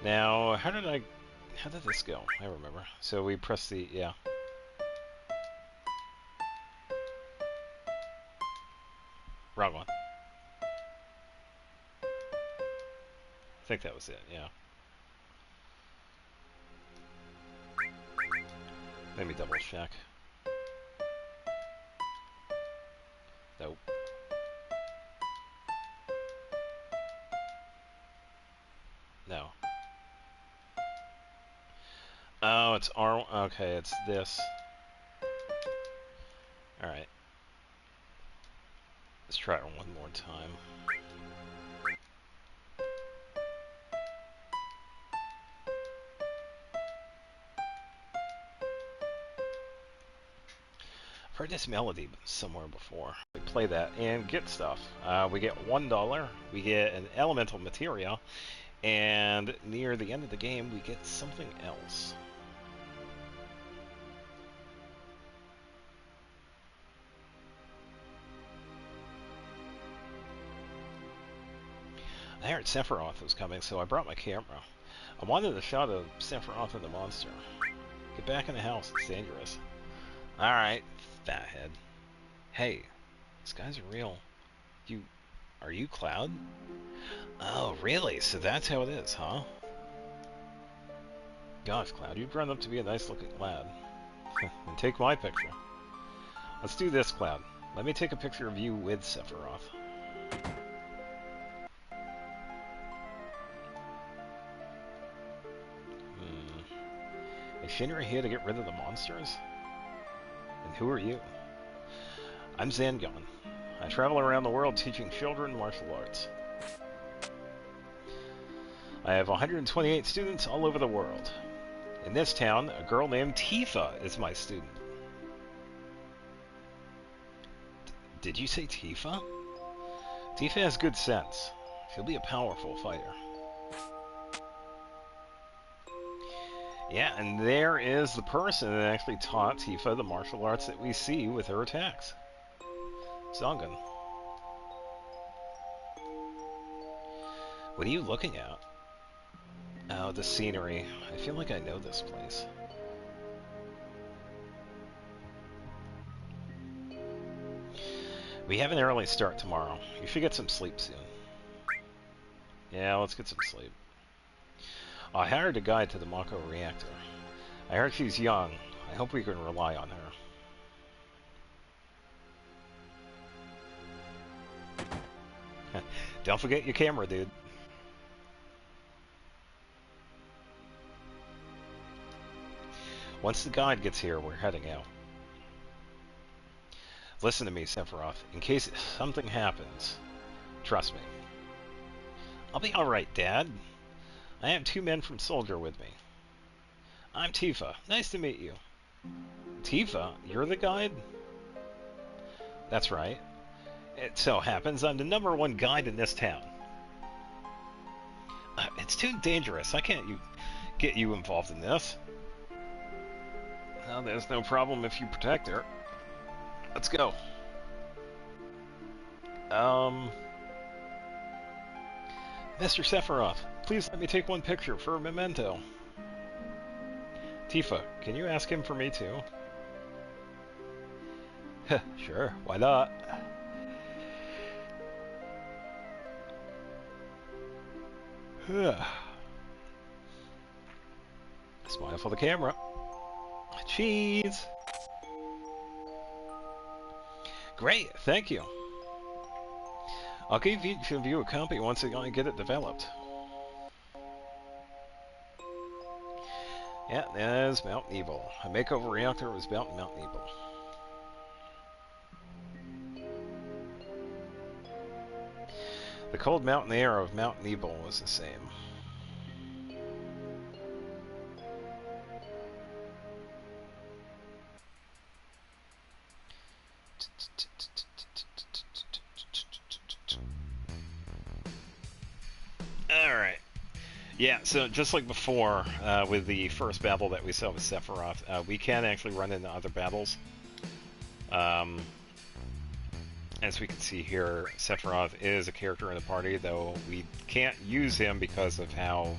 Now, how did this go? I remember. So we press the, yeah. Wrong one. I think that was it, yeah. Let me double check. Nope. No. Oh, it's R. Okay, it's this. Alright. Let's try it one more time. I've heard this melody somewhere before. We play that and get stuff. We get $1. We get an elemental material. And near the end of the game, we get something else. I heard Sephiroth was coming, so I brought my camera. I wanted a shot of Sephiroth and the monster. Get back in the house, it's dangerous. Alright, fathead. Hey, these guys are real. Are you Cloud? Oh, really? So that's how it is, huh? Gosh, Cloud, you've grown up to be a nice-looking lad. And take my picture. Let's do this, Cloud. Let me take a picture of you with Sephiroth. Is Shinra here to get rid of the monsters? And who are you? I'm Zangon. I travel around the world teaching children martial arts. I have 128 students all over the world. In this town, a girl named Tifa is my student. Did you say Tifa? Tifa has good sense. She'll be a powerful fighter. Yeah, and there is the person that actually taught Tifa the martial arts that we see with her attacks. Zangan. What are you looking at? Oh, the scenery. I feel like I know this place. We have an early start tomorrow. You should get some sleep soon. Yeah, let's get some sleep. I hired a guide to the Mako reactor. I heard she's young. I hope we can rely on her. Don't forget your camera, dude. Once the guide gets here, we're heading out. Listen to me, Sephiroth. In case something happens, trust me. I'll be alright, Dad. I have 2 men from Soldier with me. I'm Tifa. Nice to meet you. Tifa? You're the guide? That's right. It so happens I'm the #1 guide in this town. It's too dangerous. I can't get you involved in this. Well, there's no problem if you protect her. Let's go. Mr. Sephiroth, please let me take one picture for a memento. Tifa, can you ask him for me too? Sure, why not? Smile for the camera. Cheese! Great, thank you. I'll give each of you a copy once I get it developed. Yeah, there's Mount Evil. A makeover reactor was built in Mount Evil. The cold mountain air of Mount Evil was the same. Alright. Yeah, so just like before, with the first battle that we saw with Sephiroth, we can actually run into other battles. As we can see here, Sephiroth is a character in the party, though we can't use him because of how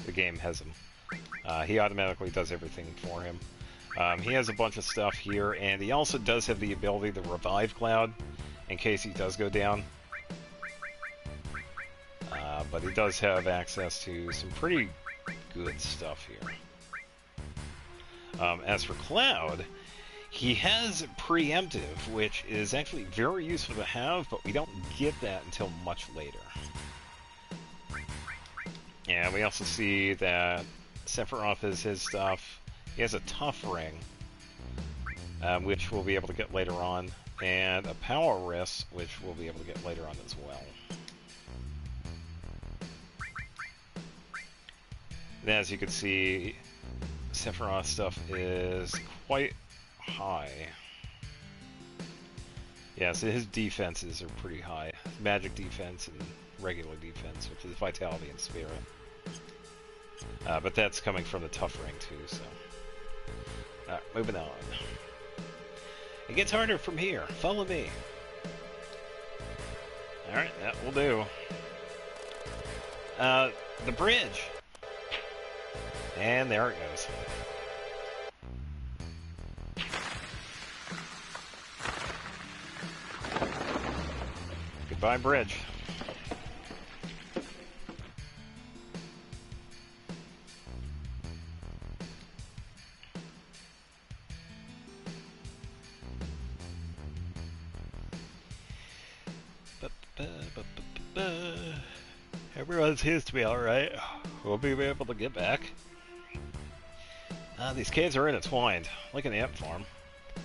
The game has him. He automatically does everything for him. He has a bunch of stuff here, and he also does have the ability to revive Cloud in case he does go down. But he does have access to some pretty good stuff here. As for Cloud, he has Preemptive, which is actually very useful to have, but we don't get that until much later. And we also see that Sephiroth has his stuff. He has a Tough Ring, which we'll be able to get later on, and a Power Wrist, which we'll be able to get later on as well. And as you can see, Sephiroth's stuff is quite high. Yeah, so his defenses are pretty high. Magic defense and regular defense, which is Vitality and Spirit. But that's coming from the Tough Ring too, so... moving on. It gets harder from here. Follow me. Alright, that will do. The bridge! And there it goes. Goodbye, bridge. Everyone seems to be alright. We'll be able to get back. These caves are intertwined, like an ant farm.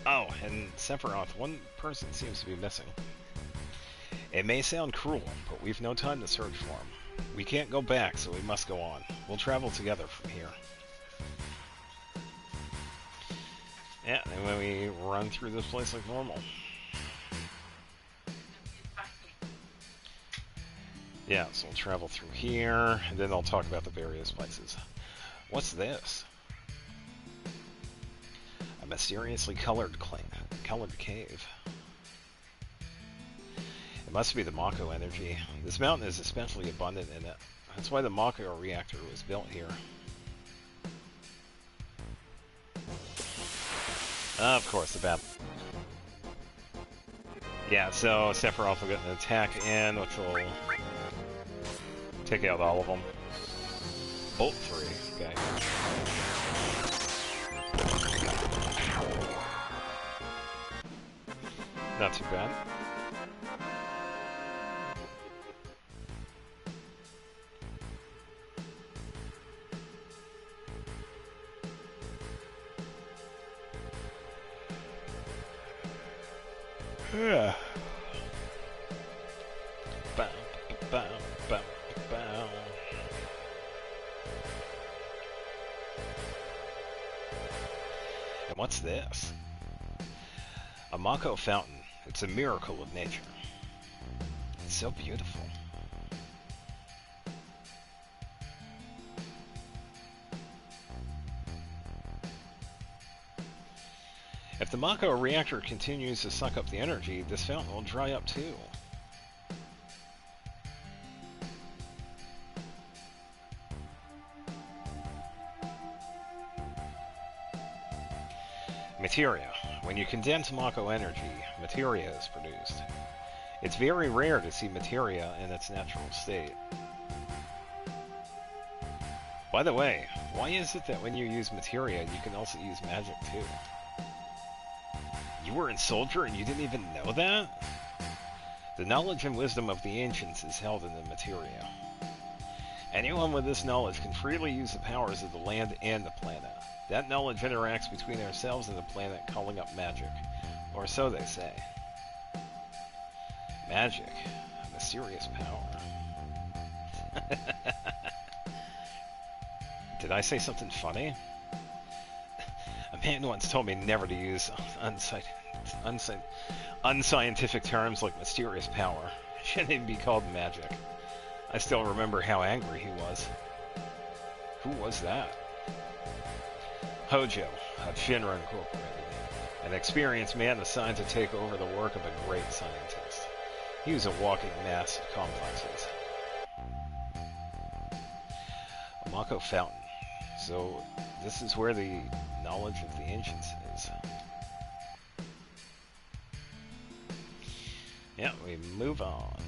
Oh, and Sephiroth, one person seems to be missing. It may sound cruel, but we've no time to search for him. We can't go back, so we must go on. We'll travel together from here. Yeah, and when we run through this place like normal. Yeah, so we'll travel through here, and then I'll talk about the various places. What's this? A mysteriously colored cave. It must be the Mako energy. This mountain is especially abundant in it. That's why the Mako reactor was built here. Of course, the battle. Yeah, so Sephiroth will get an attack in, which will take out all of them. Bolt 3, okay. Not too bad. Yeah. Bow, bow, bow, bow. And what's this? A Mako fountain. It's a miracle of nature. It's so beautiful. If the Mako reactor continues to suck up the energy, this fountain will dry up too. Materia. When you condense Mako energy, materia is produced. It's very rare to see materia in its natural state. By the way, why is it that when you use materia, you can also use magic too? You were in Soldier and you didn't even know that? The knowledge and wisdom of the ancients is held in the materia. Anyone with this knowledge can freely use the powers of the land and the planet. That knowledge interacts between ourselves and the planet, calling up magic. Or so they say. Magic. A mysterious power. Did I say something funny? A man once told me never to use unscientific terms like mysterious power. It shouldn't even be called magic. I still remember how angry he was. Who was that? Hojo, of Shinra Incorporated, an experienced man assigned to take over the work of a great scientist. He was a walking mass of complexes. A Mako Fountain. So, this is where the knowledge of the ancients is. Yeah, we move on.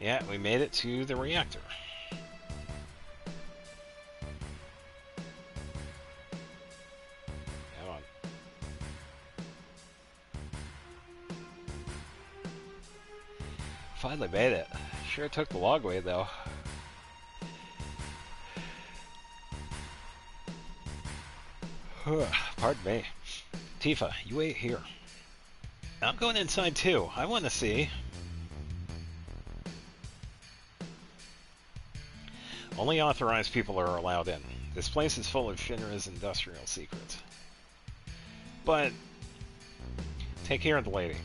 Yeah, we made it to the reactor. Come on. Finally made it. Sure took the long way, though. Pardon me. Tifa, you wait here. I'm going inside, too. I want to see. Only authorized people are allowed in. This place is full of Shinra's industrial secrets. But take care of the lady.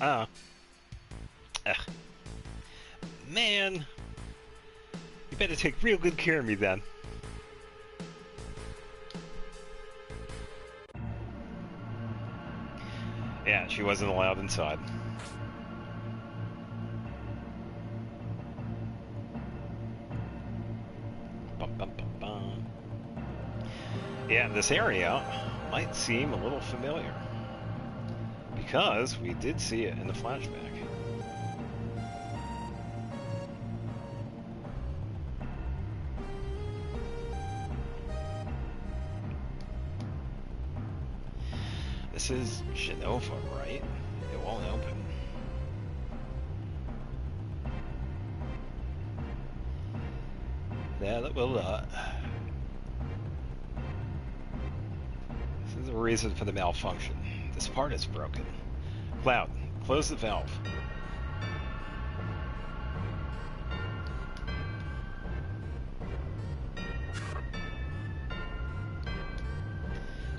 Ugh. Man, you better take real good care of me then. Yeah, she wasn't allowed inside. Yeah, this area might seem a little familiar, because we did see it in the flashback. This is Genova, right? It won't open. Yeah, that will not. This is the reason for the malfunction. This part is broken. Cloud, close the valve.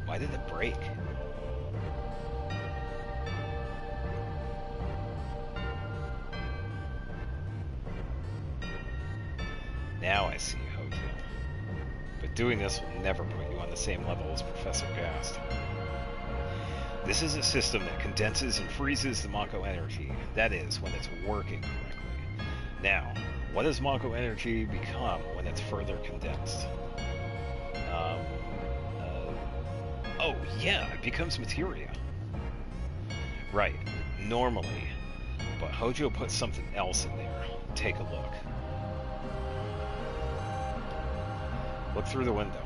Why did it break? Now I see, Hojo. But doing this will never put you on the same level as Professor Gast. This is a system that condenses and freezes the Mako energy. That is, when it's working correctly. Now, what does Mako energy become when it's further condensed? Oh, yeah, it becomes materia. Right, normally. But Hojo put something else in there. Take a look. Look through the window.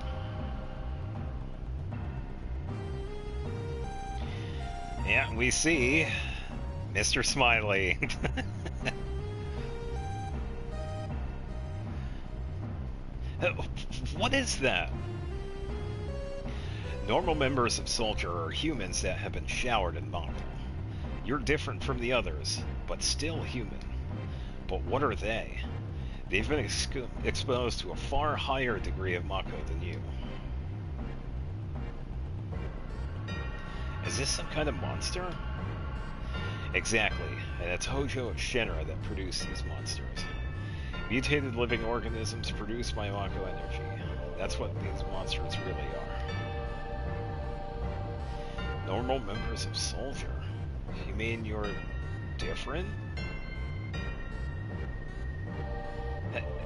Yeah, we see Mr. Smiley. What is that? Normal members of Soldier are humans that have been showered in Mako. You're different from the others, but still human. But what are they? They've been exposed to a far higher degree of Mako than you. Is this some kind of monster? Exactly, and it's Hojo of Shinra that produce these monsters. Mutated living organisms produced by Mako energy. That's what these monsters really are. Normal members of Soldier? You mean you're different?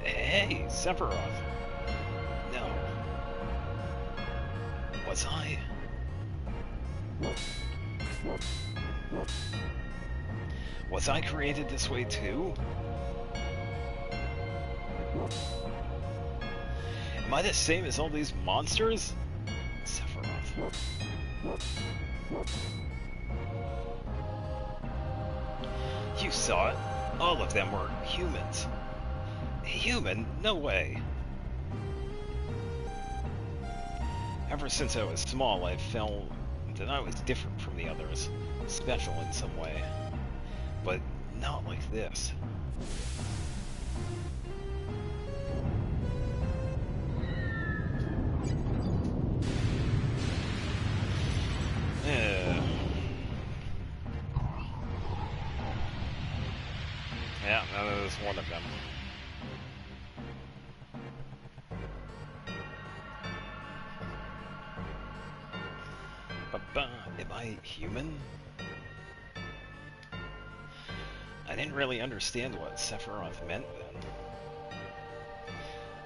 Hey, Sephiroth. No. Was I? Was I created this way too? Am I the same as all these monsters? Sephiroth. You saw it. All of them were humans. Human? No way. Ever since I was small, I felt that I was different from the others, special in some way, but not like this. Yeah, that was one of them. Am I human? I didn't really understand what Sephiroth meant then.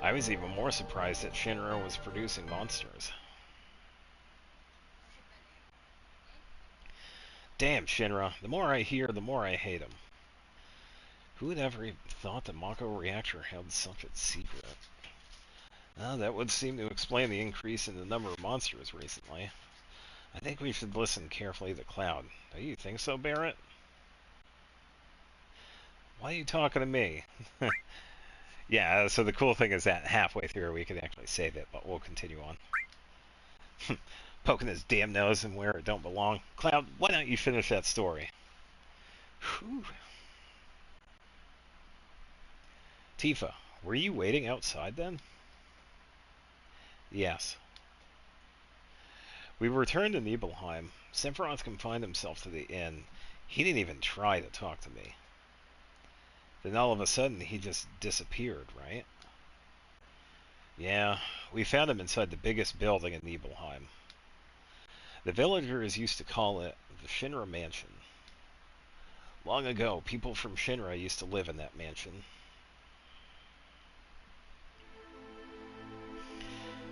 I was even more surprised that Shinra was producing monsters. Damn Shinra, the more I hear, the more I hate him. Who would ever even thought the Mako reactor held such a secret? That would seem to explain the increase in the number of monsters recently. I think we should listen carefully to Cloud. Do you think so, Barrett? Why are you talking to me? Yeah, so the cool thing is that halfway through we can actually save it, but we'll continue on. Poking his damn nose in where it don't belong. Cloud, why don't you finish that story? Whew. Tifa, were you waiting outside then? Yes. We returned to Nibelheim. Sephiroth confined himself to the inn. He didn't even try to talk to me. Then all of a sudden, he just disappeared, right? Yeah, we found him inside the biggest building in Nibelheim. The villagers used to call it the Shinra Mansion. Long ago, people from Shinra used to live in that mansion.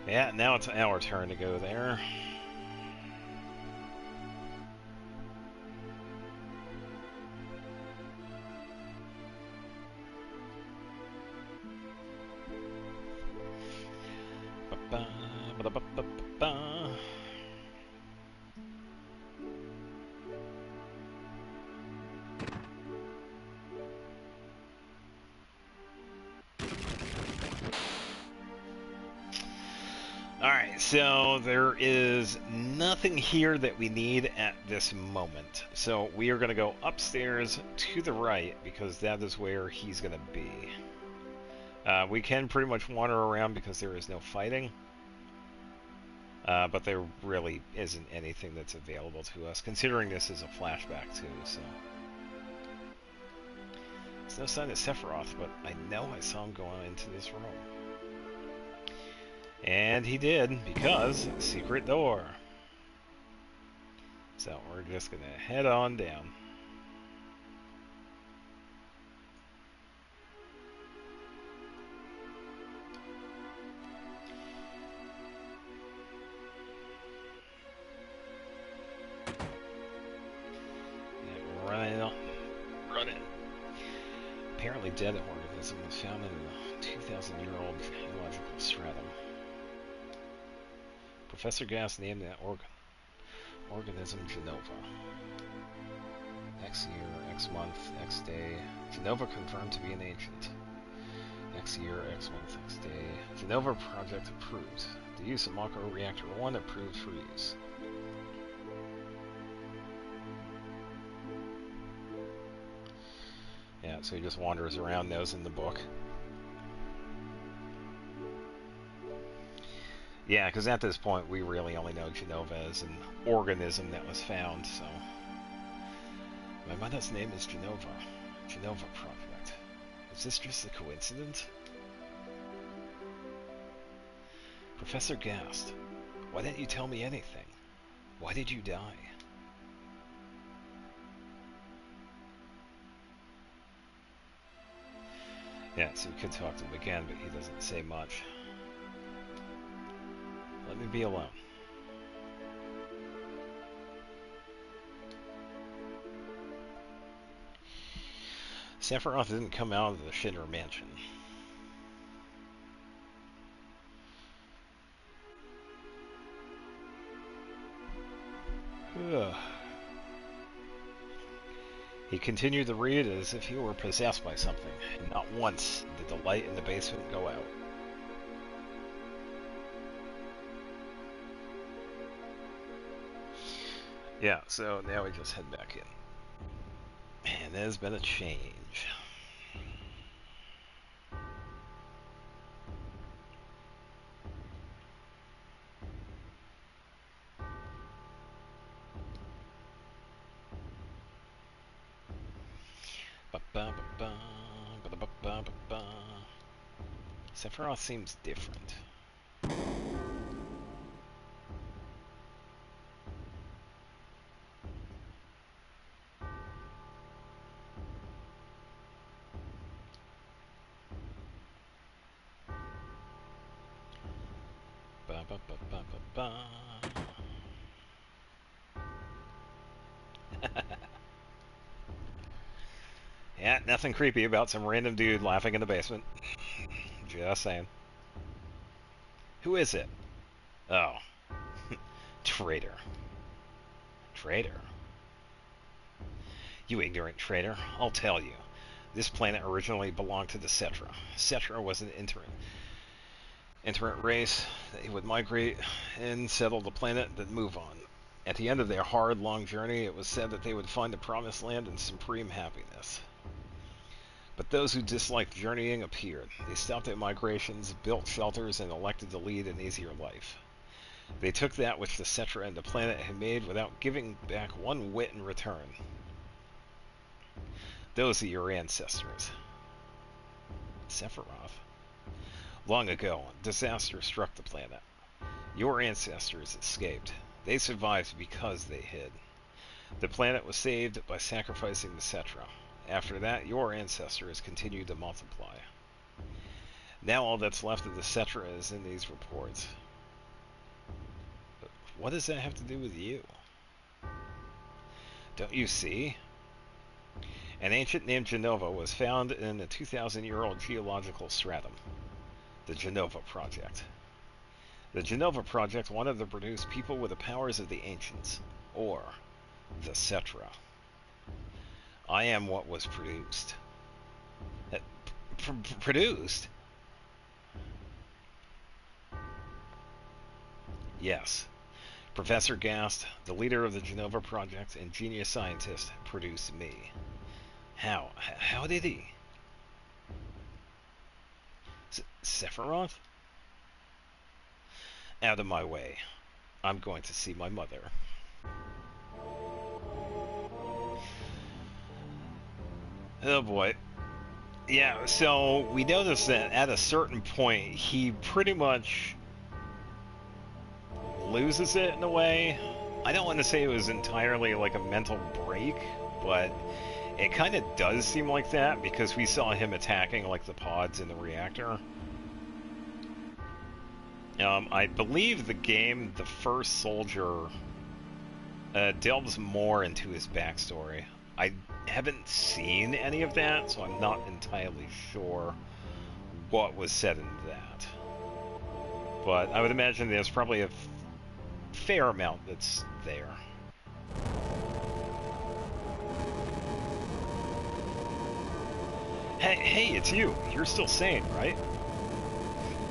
Yeah, now it's our turn to go there. Alright, so there is nothing here that we need at this moment. So we are going to go upstairs to the right because that is where he's going to be. We can pretty much wander around because there is no fighting. But there really isn't anything that's available to us, considering this is a flashback too, so... There's no sign of Sephiroth, but I know I saw him going into this room. And he did, because secret door. So we're just going to head on down. Run it. Apparently dead organism was found in a 2,000-year-old geological stratum. Professor Gas named that organism Genova. X year, X month, X day. Genova confirmed to be an ancient. X year, X month, X day. Genova project approved. The use of Mako Reactor 1 approved for use. Yeah, so he just wanders around, knows in the book. Yeah, because at this point we really only know Genova as an organism that was found, so... My mother's name is Genova. Genova Project. Is this just a coincidence? Professor Gast, why didn't you tell me anything? Why did you die? Yeah, so we could talk to him again, but he doesn't say much. Let me be alone. Sephiroth didn't come out of the Shinra Mansion. Ugh. He continued to read as if he were possessed by something, and not once did the light in the basement go out. Yeah, so now we just head back in. And there's been a change. Sephiroth seems different. Yeah, nothing creepy about some random dude laughing in the basement. Just saying. Who is it? Oh. Traitor. Traitor? You ignorant traitor. I'll tell you. This planet originally belonged to the Cetra. Cetra was an internet race. They would migrate and settle the planet, then move on. At the end of their hard, long journey, it was said that they would find the promised land and supreme happiness. But those who disliked journeying appeared. They stopped their migrations, built shelters, and elected to lead an easier life. They took that which the Cetra and the planet had made without giving back one whit in return. Those are your ancestors. Sephiroth. Long ago, disaster struck the planet. Your ancestors escaped. They survived because they hid. The planet was saved by sacrificing the Cetra. After that, your ancestors continued to multiply. Now all that's left of the Cetra is in these reports. But what does that have to do with you? Don't you see? An ancient named Genova was found in a 2,000-year-old geological stratum, the Genova Project. The Genova Project wanted to produce people with the powers of the ancients, or the Cetra. I am what was produced. Produced? Yes. Professor Gast, the leader of the Genova Project and genius scientist, produced me. How? How did he? Sephiroth? Out of my way. I'm going to see my mother. Oh boy. Yeah, so we noticed that at a certain point, he pretty much loses it in a way. I don't want to say it was entirely like a mental break, but it kind of does seem like that because we saw him attacking like the pods in the reactor. I believe the game, The First Soldier, delves more into his backstory. I haven't seen any of that, so I'm not entirely sure what was said in that. But I would imagine there's probably a fair amount that's there. Hey, it's you. You're still sane, right?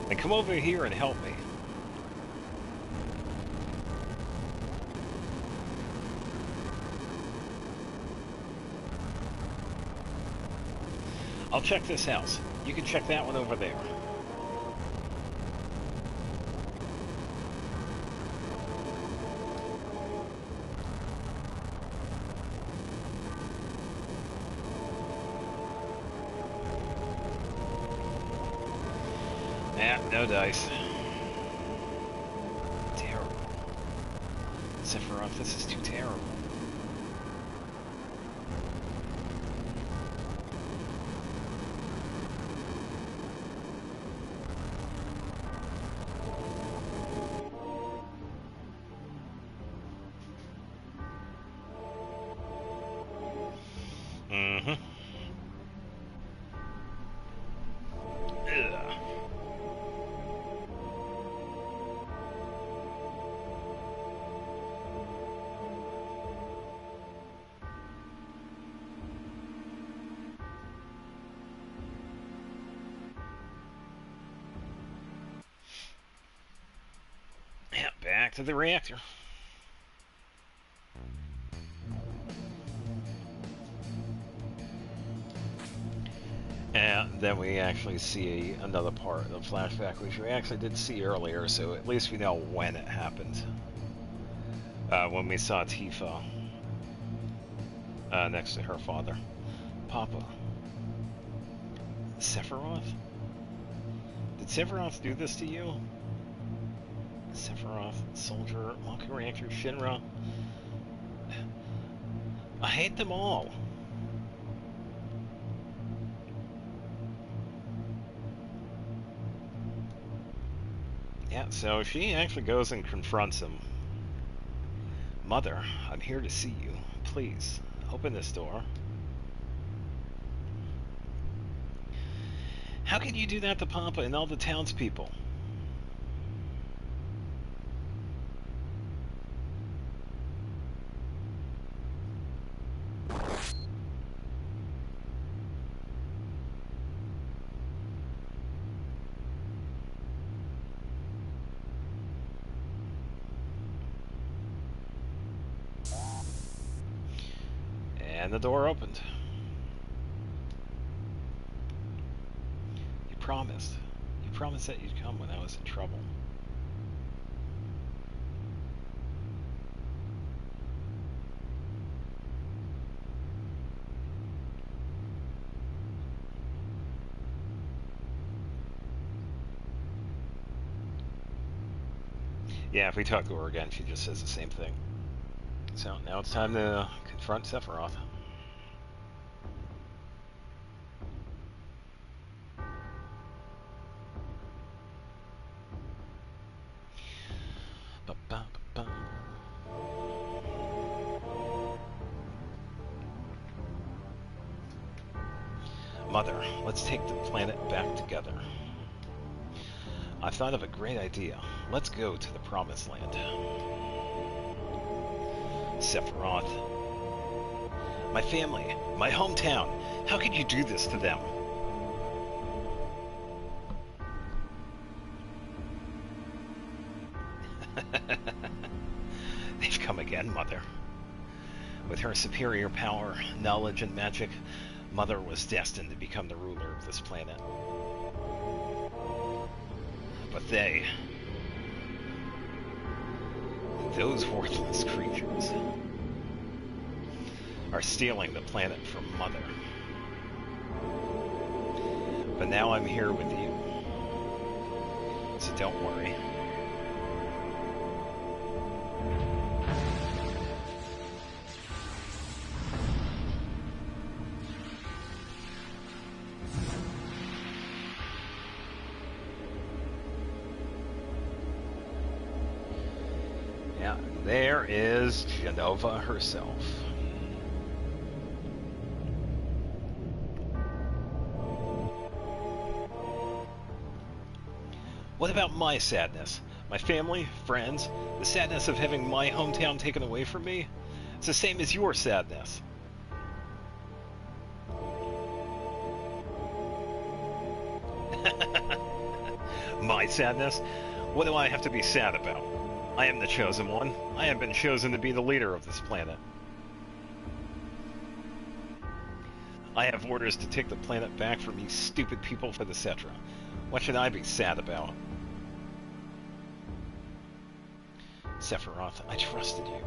Then come over here and help me. I'll check this house. You can check that one over there. No dice. Terrible. Sephiroth, this is too terrible. Back to the reactor. And then we actually see another part of the flashback, which we actually did see earlier, so at least we know when it happened. When we saw Tifa next to her father. Papa. Sephiroth? Did Sephiroth do this to you? Sephiroth, Soldier, Walking Reactor, Shinra. I hate them all. Yeah, so she actually goes and confronts him. Mother, I'm here to see you. Please, open this door. How can you do that to Papa and all the townspeople? And the door opened. You promised. You promised that you'd come when I was in trouble. Yeah, if we talk to her again, she just says the same thing. So now it's time to confront Sephiroth. Ba-ba-ba-ba. Mother, let's take the planet back together. I've thought of a great idea. Let's go to the Promised Land. Sephiroth. My family, my hometown. How could you do this to them? They've come again, Mother. With her superior power, knowledge, and magic, Mother was destined to become the ruler of this planet. But those worthless creatures, are stealing the planet from Mother. But now I'm here with you. So don't worry. Yeah, there is Jenova herself. What about my sadness? My family, friends, the sadness of having my hometown taken away from me? It's the same as your sadness. My sadness? What do I have to be sad about? I am the chosen one. I have been chosen to be the leader of this planet. I have orders to take the planet back from these stupid people for the Cetra. What should I be sad about? Sephiroth, I trusted you.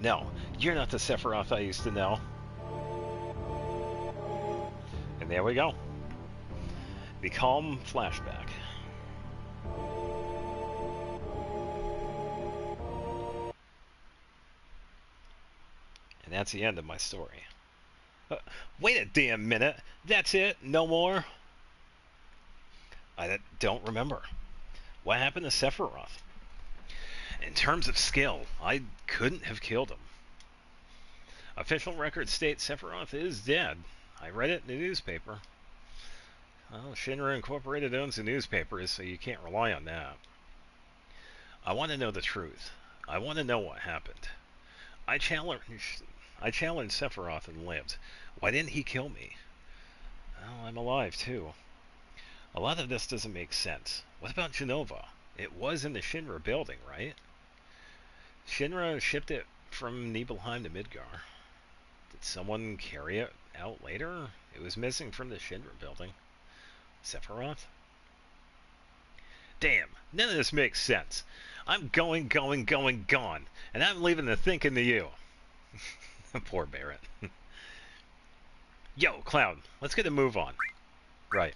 No, you're not the Sephiroth I used to know. And there we go. The calm flashback. And that's the end of my story. Wait a damn minute. That's it? No more? I don't remember. What happened to Sephiroth? In terms of skill, I couldn't have killed him. Official records state Sephiroth is dead. I read it in the newspaper. Well, Shinra Incorporated owns the newspapers, so you can't rely on that. I want to know the truth. I want to know what happened. I challenged Sephiroth and lived. Why didn't he kill me? Well, I'm alive, too. A lot of this doesn't make sense. What about Jenova? It was in the Shinra building, right? Shinra shipped it from Nibelheim to Midgar. Did someone carry it out later? It was missing from the Shinra building. Sephiroth? Damn, none of this makes sense. I'm going, gone. And I'm leaving the thinking to you. Poor Barrett. Yo, Cloud, let's get a move on. Right.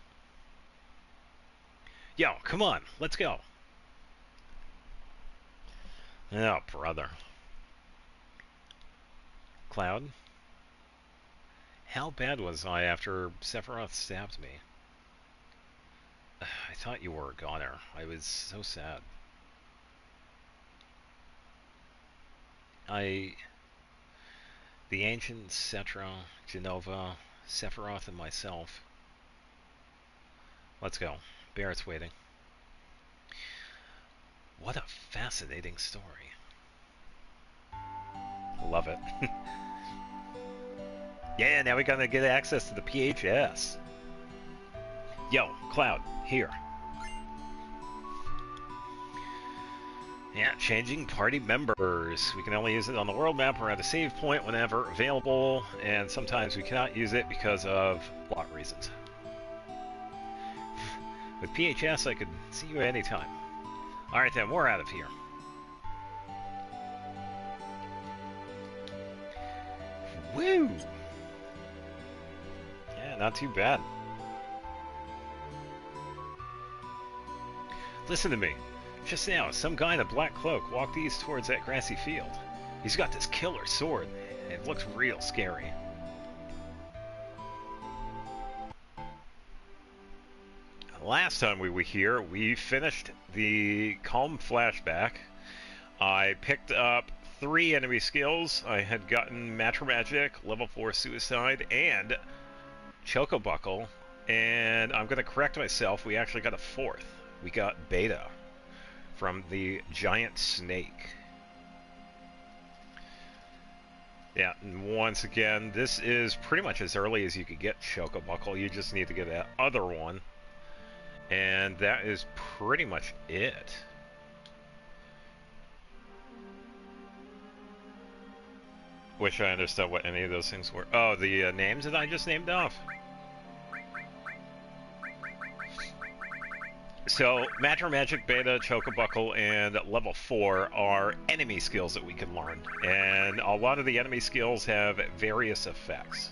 Yo, come on, let's go. Oh, brother. Cloud? How bad was I after Sephiroth stabbed me? I thought you were a goner. I was so sad. The ancient Cetra, Genova, Sephiroth, and myself. Let's go. Barrett's waiting. What a fascinating story. Love it. Yeah, now we're gonna get access to the PHS. Yo, Cloud, here. Yeah, changing party members. We can only use it on the world map or at a save point whenever available, and sometimes we cannot use it because of plot reasons. With PHS, I could see you at any time. Alright then, we're out of here. Woo! Yeah, not too bad. Listen to me. Just now, some guy in a black cloak walked east towards that grassy field. He's got this killer sword, and it looks real scary. Last time we were here, we finished the Calm Flashback. I picked up 3 enemy skills. I had gotten Matra Magic, level 4 Suicide, and Chocobuckle. And I'm going to correct myself, we actually got a 4th. We got Beta from the giant snake. Yeah, and once again, this is pretty much as early as you could get Chocobuckle. You just need to get that other one. And that is pretty much it. Wish I understood what any of those things were. Oh, the names that I just named off. So, Matra Magic, Beta, Chocobuckle, and level 4 are enemy skills that we can learn. And a lot of the enemy skills have various effects.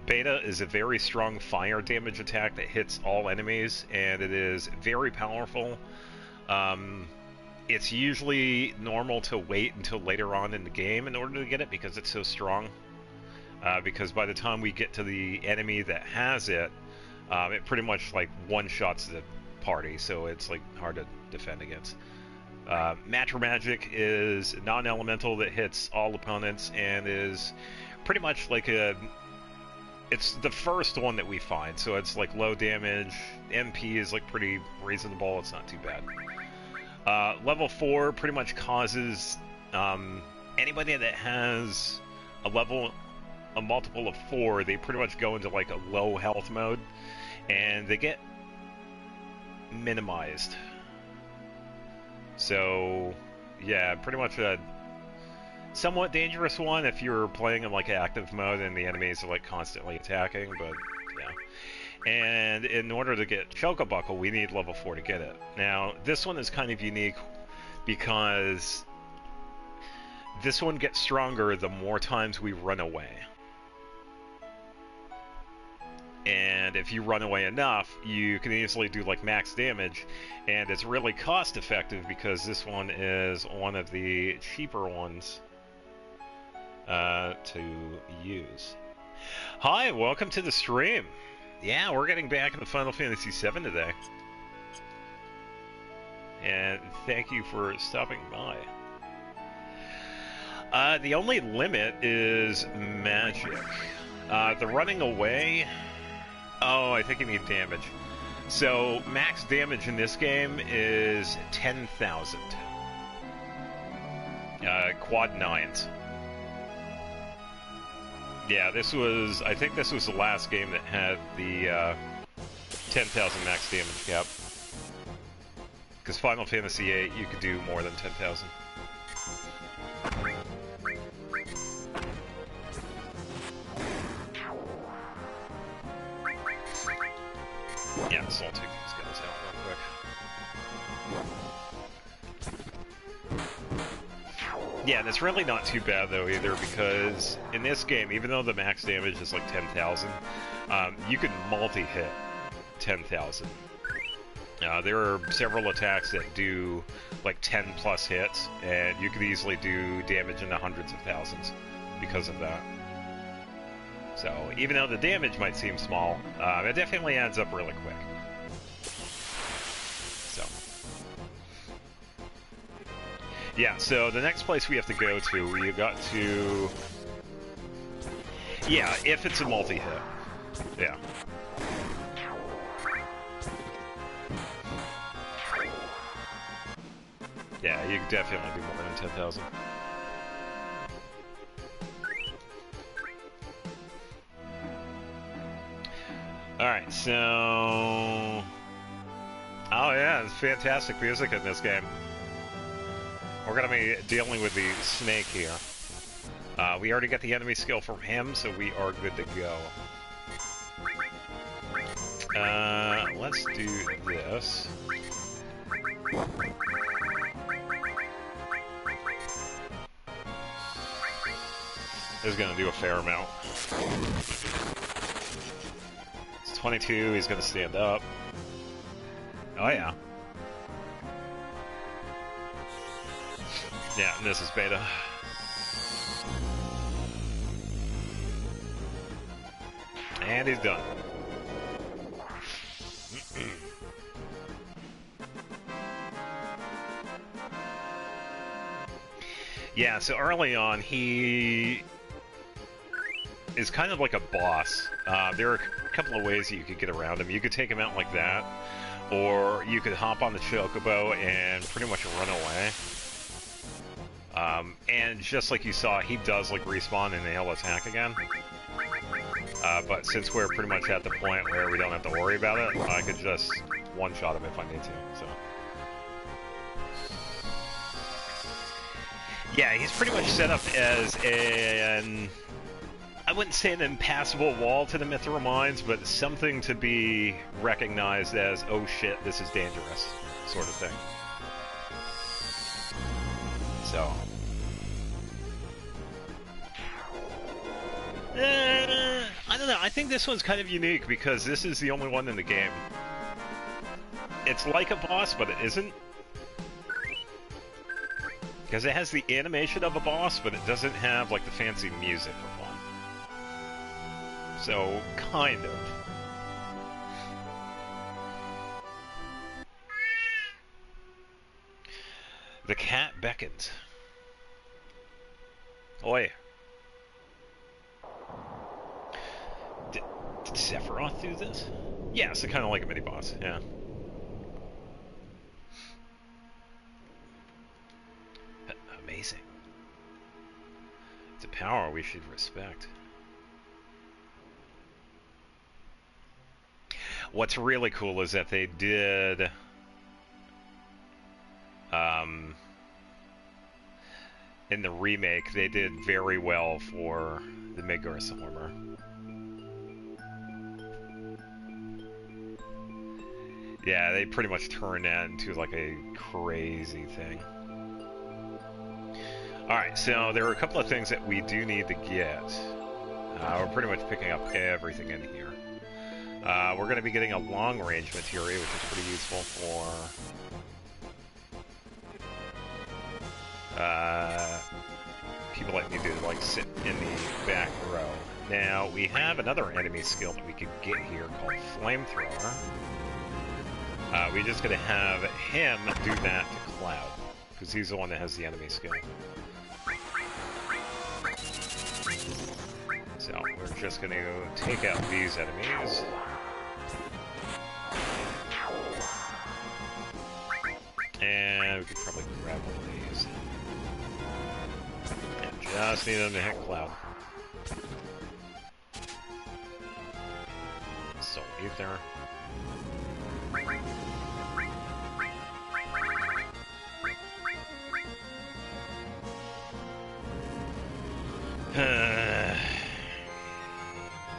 Beta is a very strong fire damage attack that hits all enemies, and it is very powerful. It's usually normal to wait until later on in the game in order to get it because it's so strong. Because by the time we get to the enemy that has it, it pretty much like one-shots the party, so it's like hard to defend against. Matra Magic is non-elemental that hits all opponents and is pretty much like a... It's the first one that we find, so it's like low damage. MP is like pretty reasonable, it's not too bad. Level 4 pretty much causes anybody that has a multiple of 4, they pretty much go into like a low health mode, and they get minimized. So, yeah, pretty much a somewhat dangerous one if you're playing in like active mode and the enemies are like constantly attacking, but yeah. And in order to get Chocobuckle, we need level 4 to get it. Now, this one is kind of unique because this one gets stronger the more times we run away. And if you run away enough, you can easily do like max damage, and it's really cost effective because this one is one of the cheaper ones to use. Hi, welcome to the stream. Yeah, we're getting back into Final Fantasy VII today. And thank you for stopping by. The only limit is magic. The running away... Oh, I think you mean damage. So, max damage in this game is 10,000. Quad 9s. Yeah, I think this was the last game that had the 10,000 max damage cap. Because Final Fantasy VIII, you could do more than 10,000. Yeah, so I'll take these guys out real quick. Yeah, and it's really not too bad though either, because in this game, even though the max damage is like 10,000, you can multi-hit 10,000. There are several attacks that do like 10 plus hits, and you could easily do damage in the hundreds of thousands because of that. So, even though the damage might seem small, it definitely adds up really quick. Yeah, so the next place we have to go to, we got to... Yeah, if it's a multi-hit. Yeah. Yeah, you can definitely do more than 10,000. Alright, so... Oh yeah, it's fantastic music in this game. We're gonna be dealing with the snake here. We already got the enemy skill from him, so we are good to go. Let's do this. This is gonna do a fair amount. It's 22, he's gonna stand up. Oh yeah. Yeah, and this is beta. And he's done. Yeah, so early on, he is kind of like a boss. There are a couple of ways that you could get around him. You could take him out like that, or you could hop on the chocobo and pretty much run away. And just like you saw, he does like respawn and he'll attack again. But since we're pretty much at the point where we don't have to worry about it, I could just one-shot him if I need to, so. Yeah, he's pretty much set up as an... I wouldn't say an impassable wall to the Mithril Mines, but something to be recognized as, oh shit, this is dangerous, sort of thing. So... I don't know, I think this one's kind of unique because this is the only one in the game. It's like a boss, but it isn't. Because it has the animation of a boss, but it doesn't have like the fancy music of one. So, kind of. The cat beckons. Oi. Did Sephiroth do this? Yeah, so kind of like a mini-boss, yeah. Amazing. It's a power we should respect. What's really cool is that they did... in the remake, they did very well for the Midgar's armor. Yeah, they pretty much turned that into like a crazy thing. Alright, so there are a couple of things that we do need to get. We're pretty much picking up everything in here. We're going to be getting a long-range materia, which is pretty useful for... people like me to like sit in the back row. Now, we have another enemy skill that we could get here called Flamethrower. We just gonna have him do that to Cloud, because he's the one that has the enemy skill. So, we're just gonna take out these enemies. And we could probably grab one of these. Yeah, just need them to hit Cloud. Soul Ether.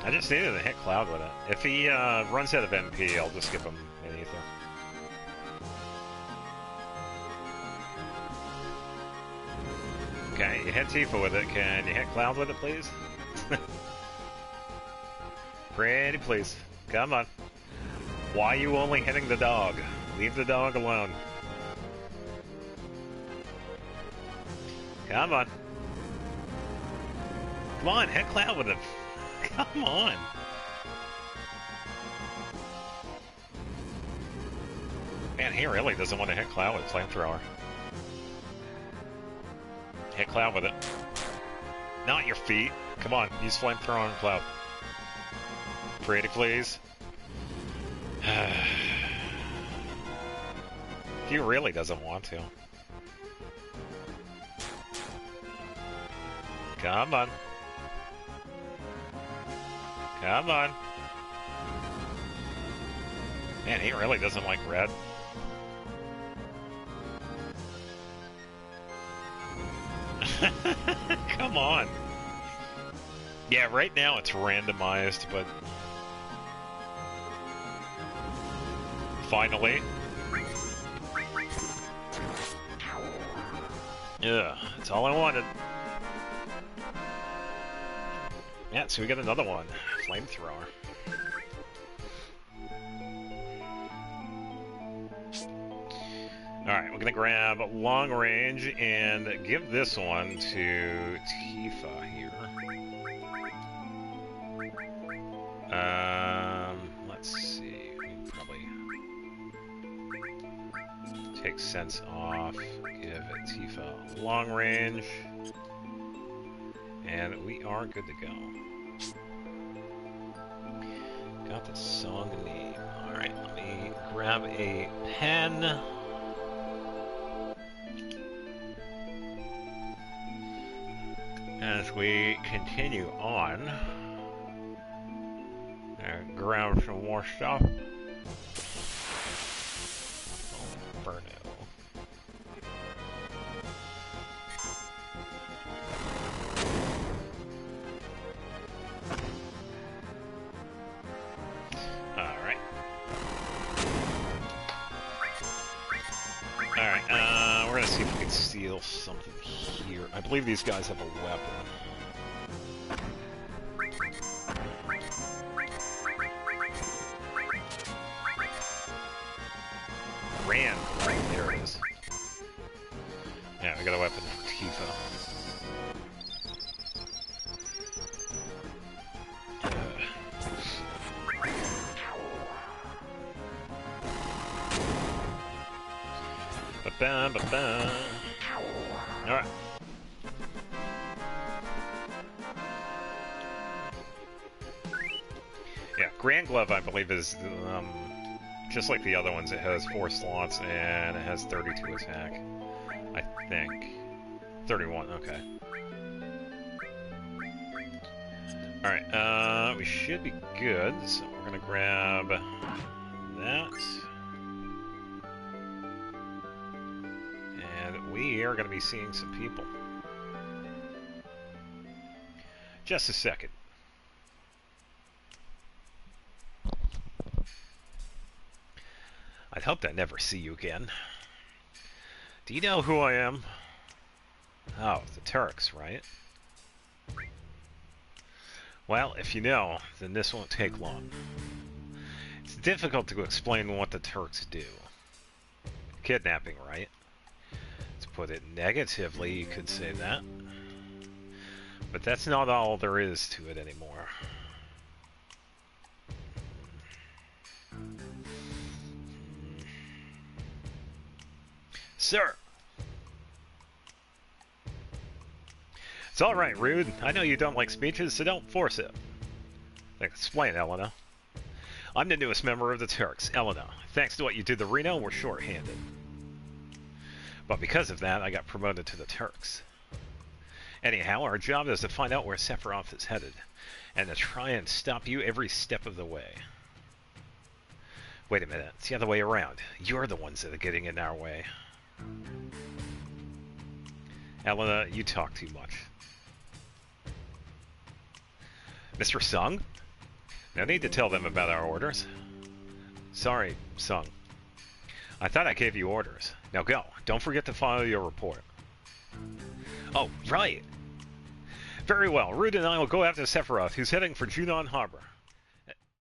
I just needed to hit Cloud with it. If he runs out of MP, I'll just give him an Ether. Okay, you hit Tifa with it. Can you hit Cloud with it, please? Pretty please. Come on. Why are you only hitting the dog? Leave the dog alone. Come on. Come on, hit Cloud with him. Come on. Man, he really doesn't want to hit Cloud with Flamethrower. Hit Cloud with it. Not your feet. Come on, use flamethrower on Cloud. Pretty please. He really doesn't want to. Come on. Come on. Man, he really doesn't like red. Come on. Yeah, right now it's randomized, but finally. Yeah, that's all I wanted. Yeah, so we got another one. Flamethrower. Alright, we're gonna grab long range and give this one to Tifa here. Let's see. We can probably take sense off. Give Tifa long range. And we are good to go. Got the song name. Alright, let me grab a pen. As we continue on, grab some more stuff. Oh, Inferno. Alright. Alright, we're gonna see if we can steal something here. I believe these guys have a weapon. Ran. Right, there it is. Yeah, we got a weapon from Tifa. Ba-bam, ba-bam. Alright. Yeah, Grand Glove, I believe, is just like the other ones. It has 4 slots and it has 32 attack. I think. 31, okay. Alright, we should be good. So we're gonna grab that. And we are gonna be seeing some people. Just a second. I'd hoped I'd never see you again. Do you know who I am? Oh, the Turks, right? Well, if you know, then this won't take long. It's difficult to explain what the Turks do. Kidnapping, right? To put it negatively, you could say that. But that's not all there is to it anymore. Sir! It's alright, Rude. I know you don't like speeches, so don't force it. Explain, Elena. I'm the newest member of the Turks, Elena. Thanks to what you did to Reno, we're short-handed. But because of that, I got promoted to the Turks. Anyhow, our job is to find out where Sephiroth is headed, and to try and stop you every step of the way. Wait a minute, it's the other way around. You're the ones that are getting in our way. Elena, you talk too much. Mr. Sung? No need to tell them about our orders. Sorry, Sung. I thought I gave you orders. Now go. Don't forget to file your report. Oh, right. Very well. Rude and I will go after Sephiroth, who's heading for Junon Harbor.